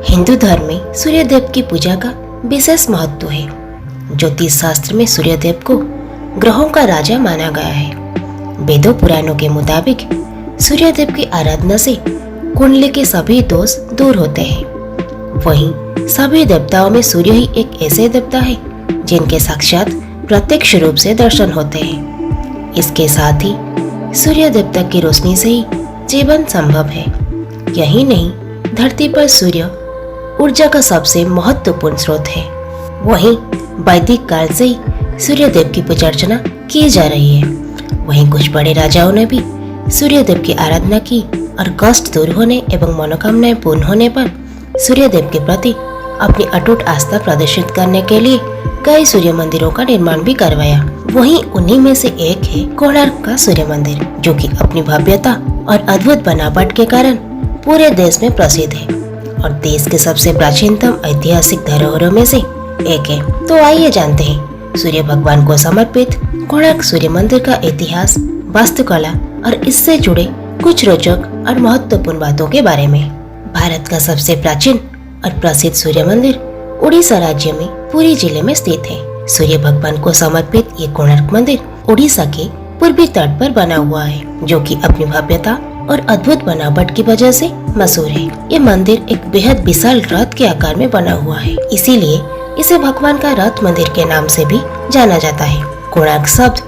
हिंदू धर्म में सूर्यदेव की पूजा का विशेष महत्व है। ज्योतिष शास्त्र में सूर्यदेव को ग्रहों का राजा माना गया है। वेदों पुराणों के मुताबिक सूर्यदेव की आराधना से कुंडली के सभी दोष दूर होते हैं। वहीं सभी देवताओं में सूर्य ही एक ऐसे देवता है जिनके साक्षात प्रत्यक्ष रूप से दर्शन होते हैं। इसके साथ ही सूर्य देवता की रोशनी से ही जीवन संभव है। यही नहीं, धरती पर सूर्य ऊर्जा का सबसे महत्वपूर्ण स्रोत है। वहीं वैदिक काल से ही सूर्यदेव की पूजा अर्चना की जा रही है। वहीं कुछ बड़े राजाओं ने भी सूर्यदेव की आराधना की और कष्ट दूर होने एवं मनोकामनाएं पूर्ण होने पर सूर्यदेव के प्रति अपनी अटूट आस्था प्रदर्शित करने के लिए कई सूर्य मंदिरों का निर्माण भी करवाया। वहीं उन्हीं में से एक है कोणार्क का सूर्य मंदिर, जो कि अपनी भव्यता और अद्भुत बनावट के कारण पूरे देश में प्रसिद्ध है और देश के सबसे प्राचीनतम ऐतिहासिक धरोहरों में से एक है। तो आइए जानते हैं सूर्य भगवान को समर्पित कोणार्क सूर्य मंदिर का इतिहास, वास्तुकला और इससे जुड़े कुछ रोचक और महत्वपूर्ण बातों के बारे में। भारत का सबसे प्राचीन और प्रसिद्ध सूर्य मंदिर उड़ीसा राज्य में पुरी जिले में स्थित है। सूर्य भगवान को समर्पित ये कोणार्क मंदिर उड़ीसा के पूर्वी तट पर बना हुआ है, जो कि अपनी भव्यता और अद्भुत बनावट की वजह से मशहूर है। ये मंदिर एक बेहद विशाल रथ के आकार में बना हुआ है, इसीलिए इसे भगवान का रथ मंदिर के नाम से भी जाना जाता है। कोणार्क शब्द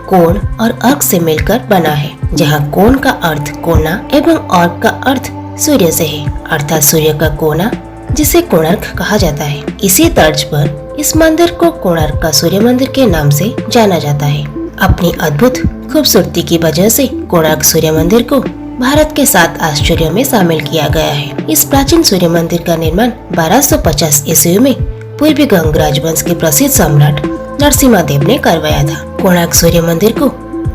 कोण और अर्क से मिलकर बना है, जहाँ कोण का अर्थ कोना एवं अर्क का अर्थ सूर्य से है, अर्थात सूर्य का कोना, जिसे कोणार्क कहा जाता है। इसी तर्ज पर इस मंदिर को कोणार्क का सूर्य मंदिर के नाम से जाना जाता है। अपनी अद्भुत खूबसूरती की वजह से कोणार्क सूर्य मंदिर को भारत के 7 आश्चर्यों में शामिल किया गया है। इस प्राचीन सूर्य मंदिर का निर्माण 1250 ईस्वी में पूर्वी गंग राजवंश के प्रसिद्ध सम्राट नरसिम्हा देव ने करवाया था। कोणार्क सूर्य मंदिर को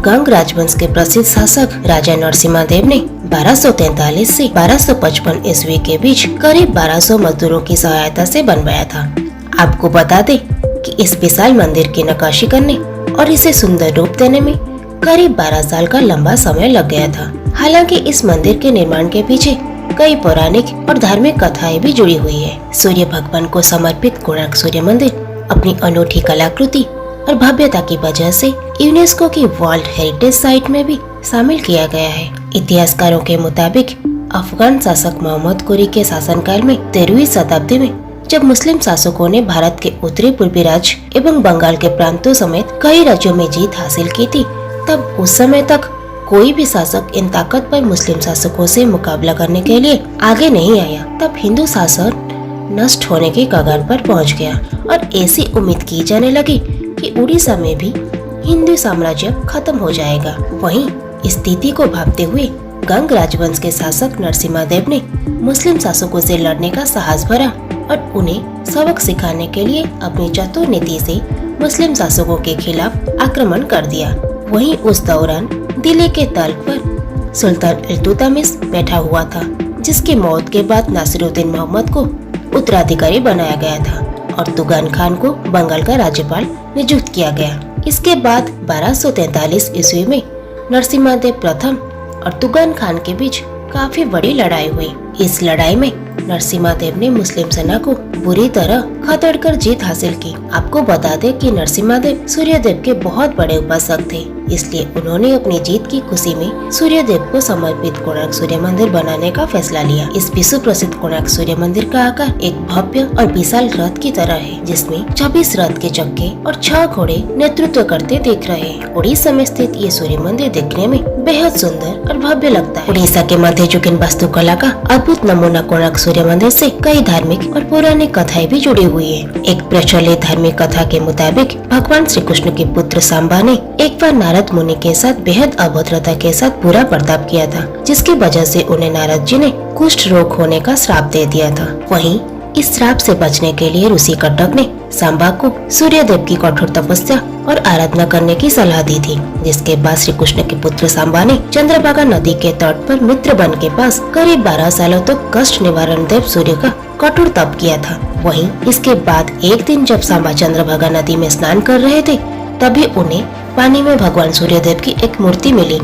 गंग राजवंश के प्रसिद्ध शासक राजा नरसिम्हा देव ने 1243 से 1255 ईस्वी के बीच करीब 1200 मजदूरों की सहायता से बनवाया था। आपको बता दें कि इस विशाल मंदिर की नक्काशी करने और इसे सुंदर रूप देने में करीब 12 साल का लंबा समय लग गया था। हालांकि इस मंदिर के निर्माण के पीछे कई पौराणिक और धार्मिक कथाएं भी जुड़ी हुई है। सूर्य भगवान को समर्पित कोणार्क सूर्य मंदिर अपनी अनूठी कलाकृति और भव्यता की वजह से यूनेस्को की वर्ल्ड हेरिटेज साइट में भी शामिल किया गया है। इतिहासकारों के मुताबिक अफगान शासक मोहम्मद कुरी के शासनकाल में 13वीं शताब्दी में जब मुस्लिम शासकों ने भारत के उत्तरी पूर्वी राज्य एवं बंगाल के प्रांतों समेत कई राज्यों में जीत हासिल की थी, तब उस समय तक कोई भी शासक इन ताकतवर मुस्लिम शासकों से मुकाबला करने के लिए आगे नहीं आया। तब हिंदू शासन नष्ट होने की कगार पर पहुंच गया और ऐसी उम्मीद की जाने लगी कि उड़ीसा में भी हिंदू साम्राज्य खत्म हो जाएगा। वहीं इस स्थिति को भांपते हुए गंग राजवंश के शासक नरसिम्हा देव ने मुस्लिम शासकों से लड़ने का साहस भरा और उन्हें सबक सिखाने के लिए अपनी चतुर नीति से मुस्लिम शासकों के खिलाफ आक्रमण कर दिया। वहीं उस दौरान दिल्ली के तल पर सुल्तान इल्तुतमिश बैठा हुआ था, जिसकी मौत के बाद नासिरुद्दीन मोहम्मद को उत्तराधिकारी बनाया गया था और तुगन खान को बंगाल का राज्यपाल नियुक्त किया गया। इसके बाद 1243 ईस्वी में नरसिम्हा देव प्रथम और तुगन खान के बीच काफी बड़ी लड़ाई हुई। इस लड़ाई में नरसिम्हा देव ने मुस्लिम सेना को बुरी तरह खदेड़कर जीत हासिल की। आपको बता दें कि नरसिम्हा देव सूर्यदेव के बहुत बड़े उपासक थे, इसलिए उन्होंने अपनी जीत की खुशी में सूर्यदेव को समर्पित कोणार्क सूर्य मंदिर बनाने का फैसला लिया। इस विश्व प्रसिद्ध कोणार्क सूर्य मंदिर का आकार एक भव्य और विशाल रथ की तरह है, जिसमें 26 रथ के चक्के और 6 घोड़े नेतृत्व करते दिख रहे हैं। उड़ीसा में स्थित ये सूर्य मंदिर देखने में बेहद सुंदर और भव्य लगता है। उड़ीसा के मध्ययुगीन वास्तुकला का अद्भुत नमूना कोणार्क सूर्य मंदिर से कई धार्मिक और पौराणिक कथाएं भी जुड़ी हुई है। एक प्रचलित धार्मिक कथा के मुताबिक भगवान श्री कृष्ण के पुत्र सांबा ने एक बार नारद मुनि के साथ बेहद अभद्रता के साथ बुरा बर्ताव किया था, जिसकी वजह से उन्हें नारद जी ने कुष्ठ रोग होने का श्राप दे दिया था। वहीं इस श्राप से बचने के लिए ऋषि कटक ने सांबा को सूर्यदेव की कठोर तपस्या और आराधना करने की सलाह दी थी, जिसके बाद श्री कृष्ण के पुत्र सांबा ने चंद्रभागा नदी के तट पर मित्र वन के पास करीब 12 सालों तक कष्ट निवारण देव सूर्य का कठोर तप किया था। वहीं इसके बाद एक दिन जब सांबा चंद्रभागा नदी में स्नान कर रहे थे, तभी उन्हें पानी में भगवान सूर्यदेव की एक मूर्ति मिली।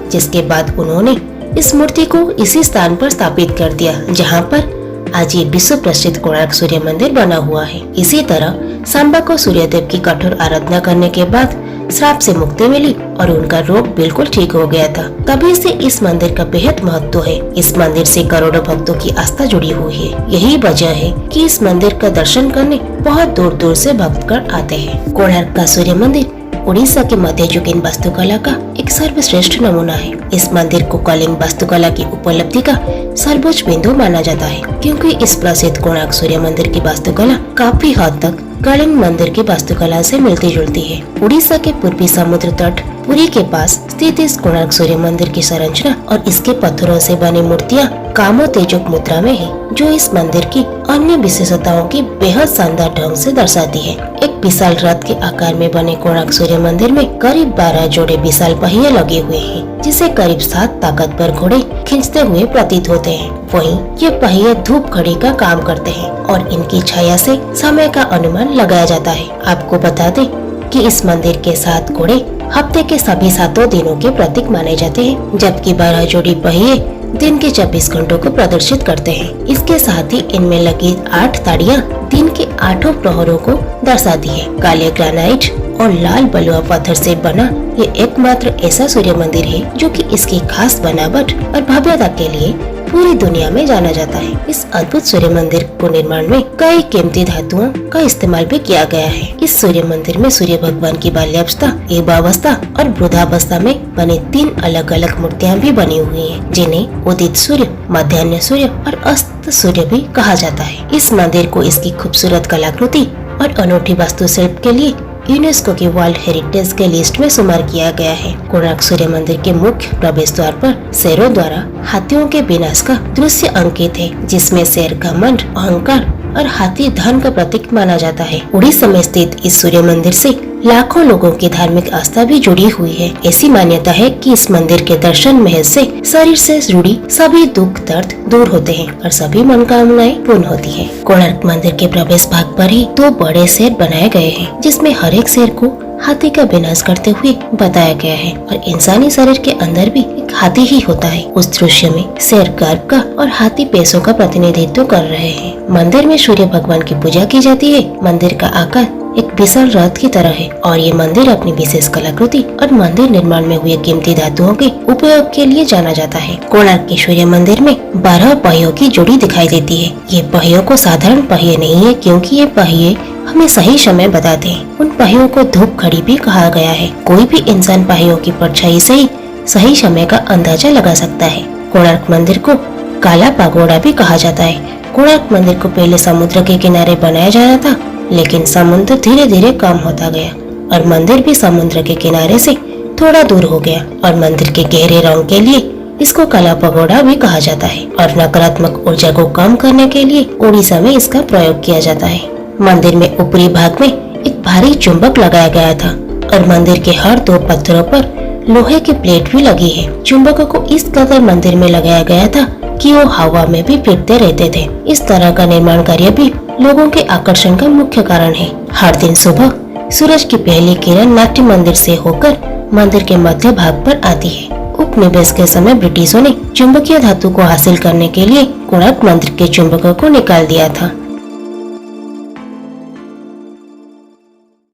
जिसके बाद उन्होंने इस मूर्ति को इसी स्थान पर स्थापित कर दिया जहाँ पर आज ये विश्व प्रसिद्ध कोणार्क सूर्य मंदिर बना हुआ है। इसी तरह सांबा को सूर्यदेव की कठोर आराधना करने के बाद श्राप से मुक्ति मिली और उनका रोग बिल्कुल ठीक हो गया था। तभी से इस मंदिर का बेहद महत्व है। इस मंदिर से करोड़ों भक्तों की आस्था जुड़ी हुई है। यही वजह है कि इस मंदिर का दर्शन करने बहुत दूर दूर से भक्तगण आते हैं। कोणार्क का सूर्य मंदिर उड़ीसा के मध्ययुगीन वास्तुकला का एक सर्वश्रेष्ठ नमूना है। इस मंदिर को कलिंग वास्तुकला की उपलब्धि का सर्वोच्च बिंदु माना जाता है, क्योंकि इस प्रसिद्ध कोणार्क सूर्य मंदिर की वास्तुकला काफी हद तक कलिंग मंदिर की वास्तुकला से मिलती जुलती है। उड़ीसा के पूर्वी समुद्र तट पुरी के पास स्थित इस कोणार्क सूर्य मंदिर की संरचना और इसके पत्थरों से बनी मूर्तियाँ कामोत्तेजक मुद्रा में है, जो इस मंदिर की अन्य विशेषताओं की बेहद शानदार ढंग से दर्शाती है। एक विशाल रथ के आकार में बने कोणार्क सूर्य मंदिर में करीब 12 जोड़े विशाल पहिए लगे हुए हैं, जिसे करीब 7 ताकतवर घोड़े खींचते हुए प्रतीत होते हैं। वहीं ये पहिए धूप घड़ी का काम करते हैं और इनकी छाया से समय का अनुमान लगाया जाता है। आपको बता दें कि इस मंदिर के 7 घोड़े हफ्ते के सभी 7 दिनों के प्रतीक माने जाते हैं, जबकि 12 जोड़ी पहिए दिन के 24 घंटों को प्रदर्शित करते हैं। इसके साथ ही इनमें लगी 8 ताड़ियाँ दिन के 8 प्रहरों को दर्शाती है। काले ग्रेनाइट और लाल बलुआ पत्थर से बना ये एकमात्र ऐसा सूर्य मंदिर है जो कि इसकी खास बनावट और भव्यता के लिए पूरी दुनिया में जाना जाता है। इस अद्भुत सूर्य मंदिर को निर्माण में कई कीमती धातुओं का इस्तेमाल भी किया गया है। इस सूर्य मंदिर में सूर्य भगवान की बाल्यावस्था, युवावस्था और वृद्धावस्था में बने 3 अलग अलग मूर्तियाँ भी बनी हुई हैं, जिन्हें उदित सूर्य, मध्याह्न सूर्य और अस्त सूर्य भी कहा जाता है। इस मंदिर को इसकी खूबसूरत कलाकृति और अनूठी वास्तुशिल्प के लिए यूनेस्को की वर्ल्ड हेरिटेज के लिस्ट में शुमार किया गया है। कोणार्क सूर्य मंदिर के मुख्य प्रवेश द्वार पर शेरों द्वारा हाथियों के विनाश का दृश्य अंकित है, जिसमें शेर घमंड, अहंकार और हाथी धन का प्रतीक माना जाता है। उड़ीसा में स्थित इस सूर्य मंदिर से लाखों लोगों की धार्मिक आस्था भी जुड़ी हुई है। ऐसी मान्यता है कि इस मंदिर के दर्शन महल से शरीर से जुड़ी सभी दुख दर्द दूर होते हैं और सभी मनोकामनाएं पूर्ण होती है। कोणार्क मंदिर के प्रवेश भाग पर ही 2 बड़े शेर बनाए गए हैं, जिसमें हर एक शेर को हाथी का विनाश करते हुए बताया गया है और इंसानी शरीर के अंदर भी एक हाथी ही होता है। उस दृश्य में शेर गर्भ का और हाथी पेशों का प्रतिनिधित्व कर रहे हैं। मंदिर में सूर्य भगवान की पूजा की जाती है। मंदिर का आकार एक विशाल रथ की तरह है और ये मंदिर अपनी विशेष कलाकृति और मंदिर निर्माण में हुए कीमती धातुओं के उपयोग के लिए जाना जाता है। कोणार्क के सूर्य मंदिर में 12 पहियों की जोड़ी दिखाई देती है। ये पहियों को साधारण पहिए नहीं है, क्योंकि ये पहिए हमें सही समय बताते हैं। उन पहियों को धूप घड़ी भी कहा गया है। कोई भी इंसान पहियों की परछाई से ही सही समय का अंदाजा लगा सकता है। कोणार्क मंदिर को काला पागोड़ा भी कहा जाता है। कोणार्क मंदिर को पहले समुद्र के किनारे बनाया जाना था, लेकिन समुद्र धीरे धीरे कम होता गया और मंदिर भी समुद्र के किनारे से थोड़ा दूर हो गया और मंदिर के गहरे रंग के लिए इसको काला पगोड़ा भी कहा जाता है और नकारात्मक ऊर्जा को कम करने के लिए उड़ीसा में इसका प्रयोग किया जाता है। मंदिर में ऊपरी भाग में एक भारी चुंबक लगाया गया था और मंदिर के हर 2 पत्थरों पर लोहे की प्लेट भी लगी है। चुंबकों को इस कदर मंदिर में लगाया गया था कि वो हवा में भी फिरते रहते थे। इस तरह का निर्माण कार्य भी लोगों के आकर्षण का मुख्य कारण है। हर दिन सुबह सूरज की पहली किरण नाट्य मंदिर से होकर मंदिर के मध्य भाग पर आती है। उपनिवेश के समय ब्रिटिशों ने चुंबकीय धातु को हासिल करने के लिए कोणार्क मंदिर के चुंबकों को निकाल दिया था।